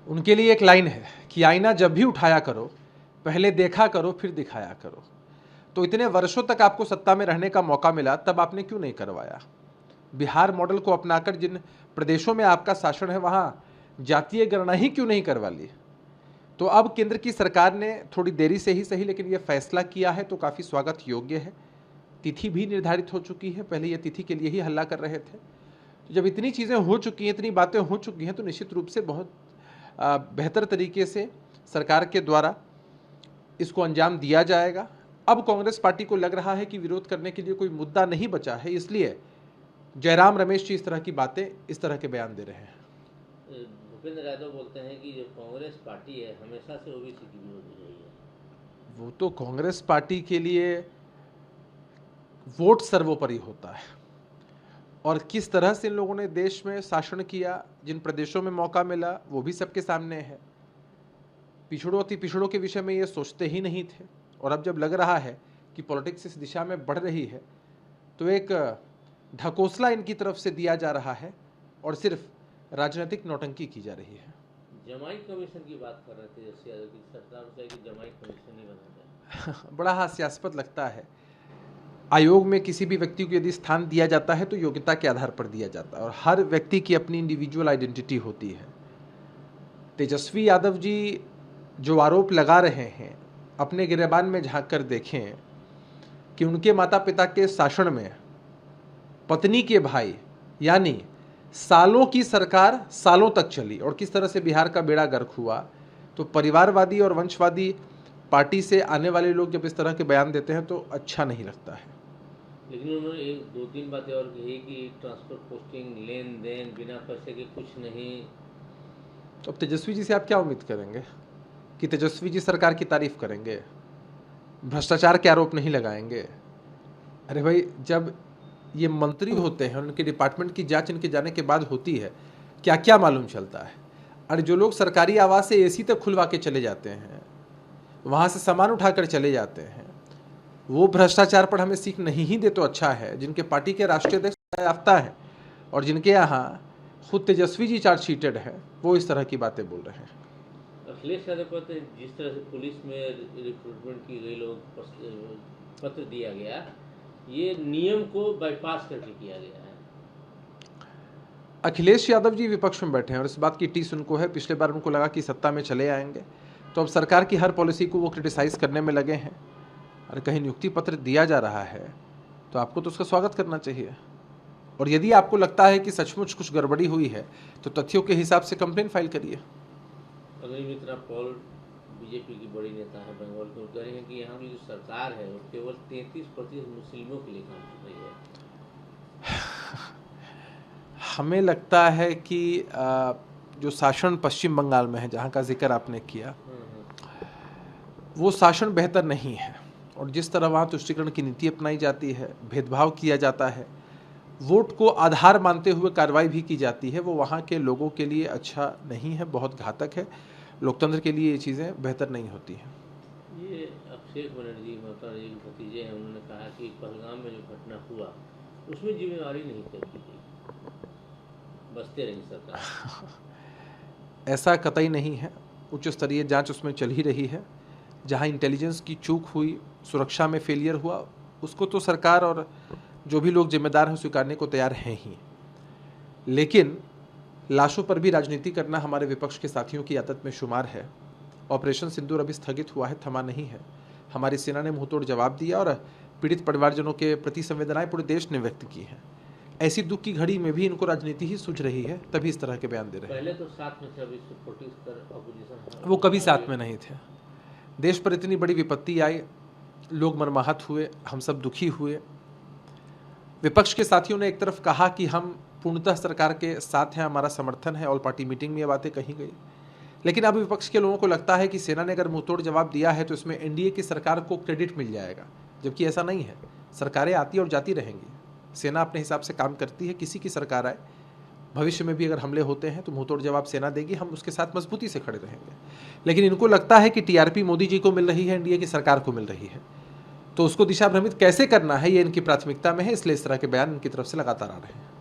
उनके लिए एक लाइन है कि आईना जब भी उठाया करो, पहले देखा करो फिर दिखाया करो। तो इतने वर्षों तक आपको सत्ता में रहने का मौका मिला, तब आपने क्यों नहीं करवाया? बिहार मॉडल को अपनाकर जिन प्रदेशों में आपका शासन है, वहां जातीय गणना ही क्यों नहीं करवा ली? तो अब केंद्र की सरकार ने थोड़ी देरी से ही सही, लेकिन यह फैसला किया है, तो काफ़ी स्वागत योग्य है। तिथि भी निर्धारित हो चुकी है, पहले ये तिथि के लिए ही हल्ला कर रहे थे। तो जब इतनी चीज़ें हो चुकी हैं, इतनी बातें हो चुकी हैं, तो निश्चित रूप से बहुत बेहतर तरीके से सरकार के द्वारा इसको अंजाम दिया जाएगा। अब कांग्रेस पार्टी को लग रहा है कि विरोध करने के लिए कोई मुद्दा नहीं बचा है, इसलिए जयराम रमेश जी इस तरह की बातें, इस तरह के बयान दे रहे हैं। भूपेंद्र यादव बोलते हैं कि जो कांग्रेस पार्टी है हमेशा से ओबीसी की विरोधी रही है। वो तो कांग्रेस पार्टी के लिए वोट सर्वोपरि होता है, और किस तरह से इन लोगों ने देश में शासन किया, जिन प्रदेशों में मौका मिला, वो भी सबके सामने है। पिछड़ों अति पिछड़ों के विषय में ये सोचते ही नहीं थे, और अब जब लग रहा है कि पॉलिटिक्स इस दिशा में बढ़ रही है, तो एक ढकोसला इनकी तरफ से दिया जा रहा है और सिर्फ राजनीतिक नौटंकी की जा रही है। जमाई कमीशन की बात कर रहे थे जैसे कि सरकार से कि जमाई कमीशन नहीं बना जाए। बड़ा हास्यास्पद लगता है। आयोग में किसी भी व्यक्ति को यदि स्थान दिया जाता है तो योग्यता के आधार पर दिया जाता है, और हर व्यक्ति की अपनी इंडिविजुअल आइडेंटिटी होती है। तेजस्वी यादव जी जो आरोप लगा रहे हैं, अपने गिरेबान में झांक कर देखें कि उनके माता पिता के शासन में पत्नी के भाई, यानी सालों की सरकार सालों तक चली, और किस तरह से बिहार का बेड़ा गर्क हुआ। तो परिवारवादी और वंशवादी पार्टी से आने वाले लोग जब इस तरह के बयान देते हैं तो अच्छा नहीं लगता है। लेकिन उन्होंने एक दो तीन बातें और कही कि ट्रांसफर पोस्टिंग, लेन देन बिना पैसे के कुछ नहीं। तो अब तेजस्वी जी से आप क्या उम्मीद करेंगे कि तेजस्वी जी सरकार की तारीफ करेंगे, भ्रष्टाचार के आरोप नहीं लगाएंगे? अरे भाई, जब ये मंत्री होते हैं, उनके डिपार्टमेंट की जांच इनके जाने के बाद होती है, क्या क्या मालूम चलता है। अरे जो लोग सरकारी आवास से एसी तक खुलवा के चले जाते हैं, वहाँ से सामान उठाकर चले जाते हैं, वो भ्रष्टाचार पर हमें सीख नहीं ही दे तो अच्छा है। जिनके पार्टी के राष्ट्रीय अध्यक्ष याफ्ता है और जिनके यहाँ खुद तेजस्वी जी चार्जशीटेड है, वो इस तरह की बातें बोल रहे हैं। अखिलेश यादव कहते हैं जिस तरह से पुलिस में रिक्रूटमेंट की गई, लोग पत्र दिया गया, ये नियम को बाईपास करके किया गया है। अखिलेश यादव जी विपक्ष में बैठे हैं और इस बात की टीस उनको है। पिछले बार उनको लगा कि सत्ता में चले आएंगे, तो अब सरकार की हर पॉलिसी को वो क्रिटिसाइज करने में लगे हैं। अरे कहीं नियुक्ति पत्र दिया जा रहा है तो आपको तो उसका स्वागत करना चाहिए, और यदि आपको लगता है कि सचमुच कुछ गड़बड़ी हुई है तो तथ्यों के हिसाब से कंप्लेन फाइल करिए। अग्निमित्रा पॉल बीजेपी की बड़ी नेता है बंगाल के, कह रहे हैं कि यहाँ की जो सरकार है वो केवल 33% मुस्लिमों के लिए काम कर रही है। हमें लगता है कि जो शासन पश्चिम बंगाल में है, जहाँ का जिक्र आपने किया, वो शासन बेहतर नहीं है, और जिस तरह वहाँ तुष्टीकरण की नीति अपनाई जाती है, भेदभाव किया जाता है, वोट को आधार मानते हुए कार्रवाई भी की जाती है, वो वहाँ के लोगों के लिए अच्छा नहीं है, बहुत घातक है। लोकतंत्र के लिए ये चीज़ें बेहतर नहीं होती हैं। ये अभिषेक बनर्जी ममता जी के भतीजे हैं, उन्होंने कहा कि पहलगाम में जो घटना हुआ उसमें जिम्मेवारी नहीं तय की गई, बचते रही सरकार। ऐसा कतई नहीं है। उच्च स्तरीय जांच उसमें चल ही रही है। जहां इंटेलिजेंस की चूक हुई, सुरक्षा में फेलियर हुआ, उसको तो सरकार और जो भी लोग जिम्मेदार हैं स्वीकारने को तैयार हैं ही। लेकिन लाशों पर भी राजनीति करना हमारे विपक्ष के साथियों की आदत में शुमार है। ऑपरेशन सिंदूर अभी स्थगित हुआ है, थमा नहीं है। हमारी सेना ने मुंहतोड़ जवाब दिया और पीड़ित परिवारजनों के प्रति संवेदनाएं पूरे देश ने व्यक्त की हैं। ऐसी दुख की घड़ी में भी इनको राजनीति ही सूझ रही है, तभी इस तरह के बयान दे रहे हैं। पहले तो साथ में थे, अभी सपोर्टिव कर ऑपोजिशन, वो कभी साथ में नहीं थे। देश पर इतनी बड़ी विपत्ति आई, लोग मर्माहत हुए, हम सब दुखी हुए। विपक्ष के साथियों ने एक तरफ कहा कि हम पूर्णतः सरकार के साथ हैं, हमारा समर्थन है, ऑल पार्टी मीटिंग में ये बातें कही गई। लेकिन अब विपक्ष के लोगों को लगता है कि सेना ने अगर मुंहतोड़ जवाब दिया है तो इसमें एनडीए की सरकार को क्रेडिट मिल जाएगा, जबकि ऐसा नहीं है। सरकारें आती और जाती रहेंगी, सेना अपने हिसाब से काम करती है। किसी की सरकार आए, भविष्य में भी अगर हमले होते हैं तो मुंहतोड़ जवाब सेना देगी, हम उसके साथ मजबूती से खड़े रहेंगे। लेकिन इनको लगता है कि टीआरपी मोदी जी को मिल रही है, एनडीए की सरकार को मिल रही है, तो उसको दिशा भ्रमित कैसे करना है ये इनकी प्राथमिकता में है। इसलिए इस तरह के बयान इनकी तरफ से लगातार आ रहे हैं।